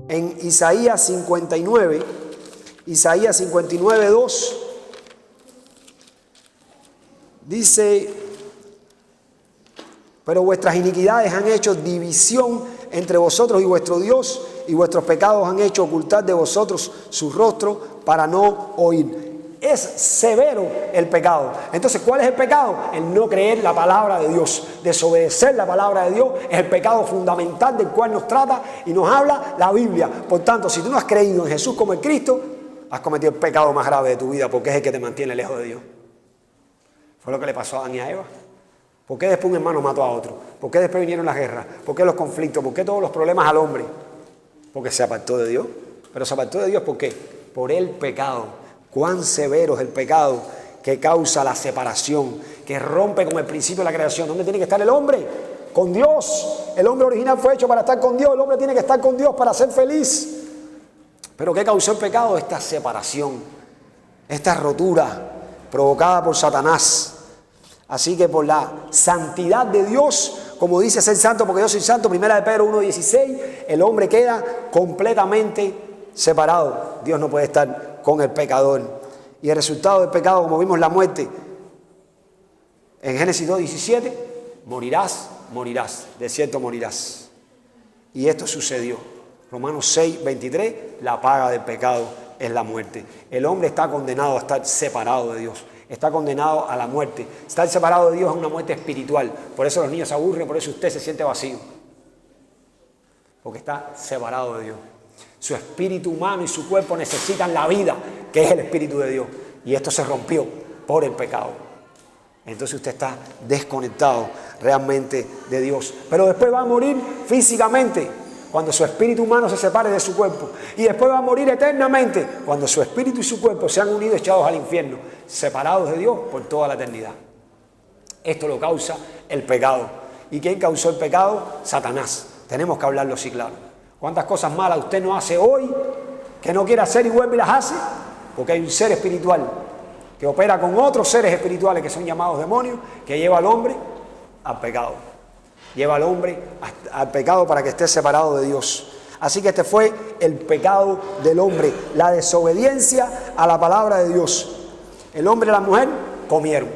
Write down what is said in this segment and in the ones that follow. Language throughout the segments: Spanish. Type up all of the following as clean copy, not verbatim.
en Isaías 59, Isaías 59, 2, dice: pero vuestras iniquidades han hecho división entre vosotros y vuestro Dios, y vuestros pecados han hecho ocultar de vosotros su rostro para no oír. Es severo el pecado. Entonces, ¿cuál es el pecado? El no creer la palabra de Dios. Desobedecer la palabra de Dios es el pecado fundamental del cual nos trata y nos habla la Biblia. Por tanto, si tú no has creído en Jesús como el Cristo, has cometido el pecado más grave de tu vida, porque es el que te mantiene lejos de Dios. Fue lo que le pasó a Adán y a Eva. ¿Por qué después un hermano mató a otro? ¿Por qué después vinieron las guerras? ¿Por qué los conflictos? ¿Por qué todos los problemas al hombre? Porque se apartó de Dios. Pero se apartó de Dios ¿por qué? Por el pecado. Cuán severo es el pecado que causa la separación, que rompe con el principio de la creación. ¿Dónde tiene que estar el hombre? Con Dios. El hombre original fue hecho para estar con Dios. El hombre tiene que estar con Dios para ser feliz. ¿Pero qué causó el pecado? Esta separación, esta rotura provocada por Satanás. Así que por la santidad de Dios, como dice ser santo porque yo soy santo, 1 Pedro 1:16, el hombre queda completamente separado. Dios no puede estar con el pecador. Y el resultado del pecado, como vimos, la muerte. En Génesis 2:17, morirás, de cierto morirás. Y esto sucedió. Romanos 6:23, la paga del pecado es la muerte. El hombre está condenado a estar separado de Dios. Está condenado a la muerte. Estar separado de Dios es una muerte espiritual. Por eso los niños se aburren, por eso usted se siente vacío. Porque está separado de Dios. Su espíritu humano y su cuerpo necesitan la vida, que es el Espíritu de Dios. Y esto se rompió por el pecado. Entonces usted está desconectado realmente de Dios. Pero después va a morir físicamente, cuando su espíritu humano se separe de su cuerpo. Y después va a morir eternamente, cuando su espíritu y su cuerpo se han unido echados al infierno, separados de Dios por toda la eternidad. Esto lo causa el pecado. ¿Y quién causó el pecado? Satanás. Tenemos que hablarlo así claro. ¿Cuántas cosas malas usted no hace hoy que no quiere hacer y vuelve y las hace? Porque hay un ser espiritual que opera con otros seres espirituales que son llamados demonios, que lleva al hombre al pecado. Lleva al hombre al pecado para que esté separado de Dios. Así que este fue el pecado del hombre, la desobediencia a la palabra de Dios. El hombre y la mujer comieron.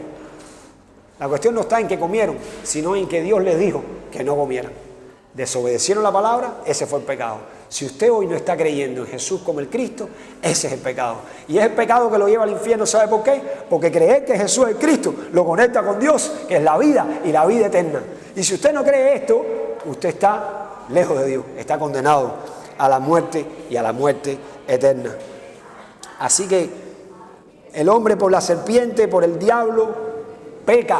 La cuestión no está en que comieron, sino en que Dios les dijo que no comieran. Desobedecieron la palabra, ese fue el pecado. Si usted hoy no está creyendo en Jesús como el Cristo, ese es el pecado. Y es el pecado que lo lleva al infierno, ¿sabe por qué? Porque creer que Jesús es el Cristo lo conecta con Dios, que es la vida y la vida eterna. Y si usted no cree esto, usted está lejos de Dios, está condenado a la muerte y a la muerte eterna. Así que el hombre por la serpiente, por el diablo, peca.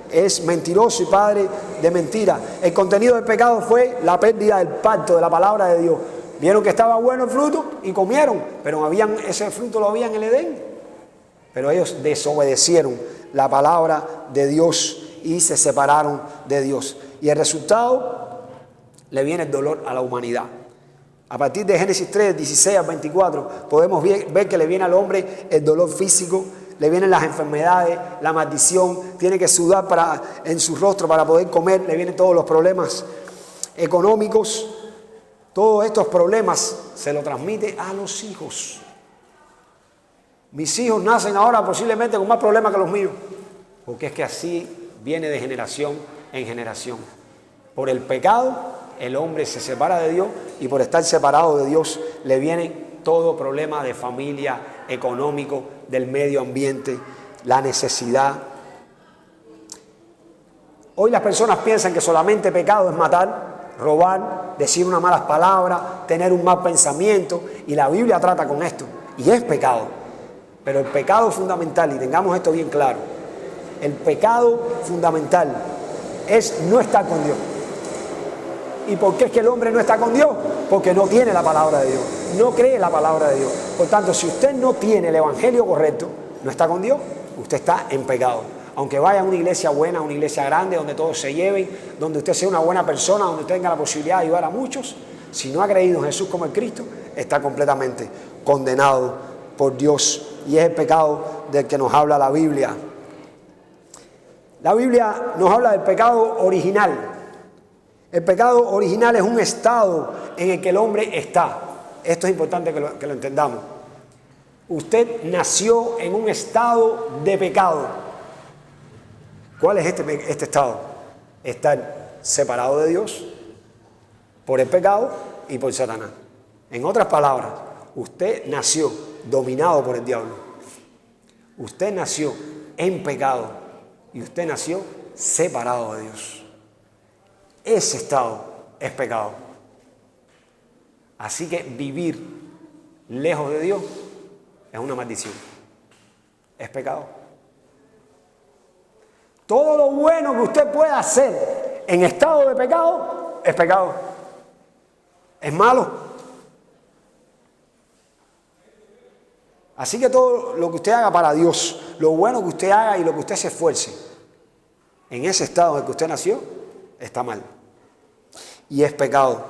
Es mentiroso y padre de mentira. El contenido del pecado fue la pérdida del pacto de la palabra de Dios. Vieron que estaba bueno el fruto y comieron, pero ese fruto lo había en el Edén. Pero ellos desobedecieron la palabra de Dios y se separaron de Dios. Y el resultado, le viene el dolor a la humanidad. A partir de Génesis 3, 16 al 24, podemos ver que le viene al hombre el dolor físico, le vienen las enfermedades, la maldición, tiene que sudar en su rostro para poder comer, le vienen todos los problemas económicos. Todos estos problemas se los transmite a los hijos. Mis hijos nacen ahora posiblemente con más problemas que los míos, porque es que así viene de generación en generación. Por el pecado, el hombre se separa de Dios y por estar separado de Dios le viene todo problema de familia, económico, del medio ambiente, la necesidad. Hoy las personas piensan que solamente pecado es matar, robar, decir unas malas palabras, tener un mal pensamiento, y la Biblia trata con esto, y es pecado. Pero el pecado fundamental, y tengamos esto bien claro, el pecado fundamental es no estar con Dios. ¿Y por qué es que el hombre no está con Dios? Porque no tiene la palabra de Dios, no cree la palabra de Dios. Por tanto, si usted no tiene el evangelio correcto, no está con Dios, usted está en pecado. Aunque vaya a una iglesia buena, a una iglesia grande, donde todos se lleven, donde usted sea una buena persona, donde tenga la posibilidad de ayudar a muchos, si no ha creído en Jesús como el Cristo, está completamente condenado por Dios. Y es el pecado del que nos habla la Biblia. La Biblia nos habla del pecado original. El pecado original es un estado en el que el hombre está. Esto es importante que lo entendamos. Usted nació en un estado de pecado. ¿Cuál es este estado? Estar separado de Dios por el pecado y por Satanás. En otras palabras, usted nació dominado por el diablo. Usted nació en pecado y usted nació separado de Dios. Ese estado es pecado. Así que vivir lejos de Dios es una maldición. Es pecado. Todo lo bueno que usted pueda hacer en estado de pecado es pecado. Es malo. Así que todo lo que usted haga para Dios, lo bueno que usted haga y lo que usted se esfuerce, en ese estado en el que usted nació, está mal. Y es pecado.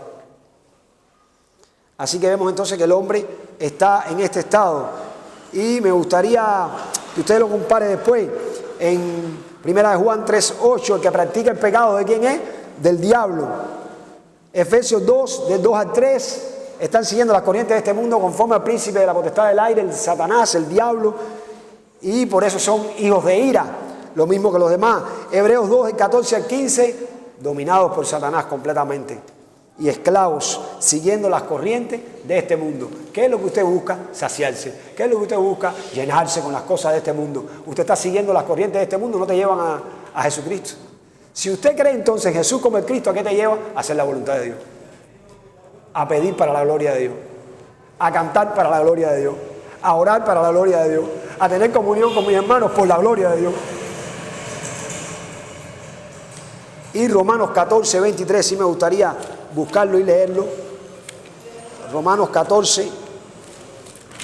Así que vemos entonces que el hombre está en este estado. Y me gustaría que usted lo compare después en 1 Juan 3:8, el que practica el pecado, ¿de quién es? Del diablo. Efesios 2, del 2 al 3, están siguiendo las corrientes de este mundo conforme al príncipe de la potestad del aire, el Satanás, el diablo, y por eso son hijos de ira, lo mismo que los demás. Hebreos 2, del 14 al 15, dominados por Satanás completamente y esclavos, siguiendo las corrientes de este mundo. ¿Qué es lo que usted busca? Saciarse. ¿Qué es lo que usted busca? Llenarse con las cosas de este mundo. Usted está siguiendo las corrientes de este mundo, no te llevan a Jesucristo. Si usted cree entonces en Jesús como el Cristo, ¿a qué te lleva? A hacer la voluntad de Dios, a pedir para la gloria de Dios, a cantar para la gloria de Dios, a orar para la gloria de Dios, a tener comunión con mis hermanos por la gloria de Dios. Y Romanos 14, 23, sí me gustaría buscarlo y leerlo. Romanos 14,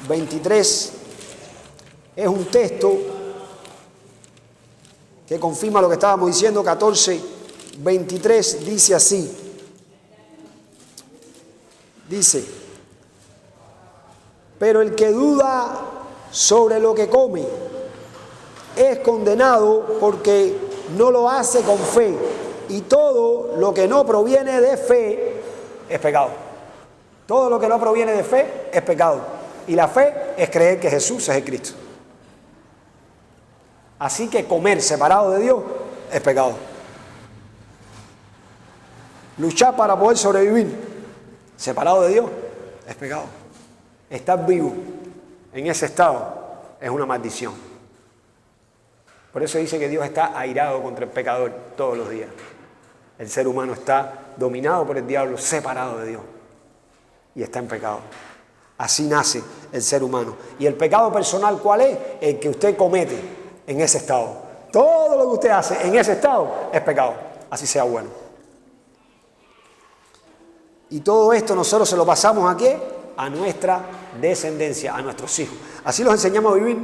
23 es un texto que confirma lo que estábamos diciendo. 14, 23 dice así. Dice: pero el que duda sobre lo que come es condenado porque no lo hace con fe, y todo lo que no proviene de fe es pecado. Todo lo que no proviene de fe es pecado. Y la fe es creer que Jesús es el Cristo. Así que comer separado de Dios es pecado. Luchar para poder sobrevivir separado de Dios es pecado. Estar vivo en ese estado es una maldición. Por eso dice que Dios está airado contra el pecador todos los días. El ser humano está dominado por el diablo, separado de Dios, y está en pecado. Así nace el ser humano. Y el pecado personal, ¿cuál es? El que usted comete en ese estado. Todo lo que usted hace en ese estado es pecado, así sea bueno. Y todo esto nosotros se lo pasamos ¿a qué? A nuestra descendencia, a nuestros hijos. Así los enseñamos a vivir.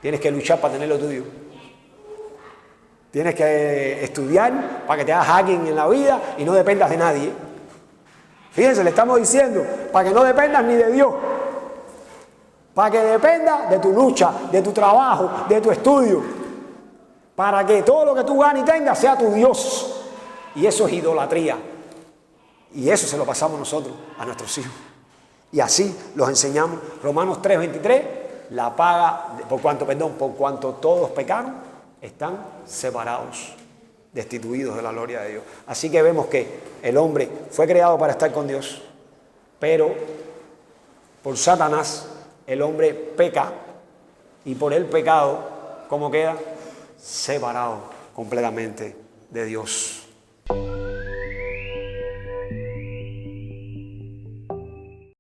Tienes que luchar para tener lo tuyo. Tienes que estudiar para que te hagas alguien en la vida y no dependas de nadie. Fíjense, le estamos diciendo, para que no dependas ni de Dios. Para que dependas de tu lucha, de tu trabajo, de tu estudio. Para que todo lo que tú ganes y tengas sea tu Dios. Y eso es idolatría. Y eso se lo pasamos nosotros a nuestros hijos. Y así los enseñamos. Romanos 3:23, la paga, por cuanto todos pecaron, están separados, destituidos de la gloria de Dios. Así que vemos que el hombre fue creado para estar con Dios, pero por Satanás el hombre peca, y por el pecado, ¿cómo queda? Separado completamente de Dios.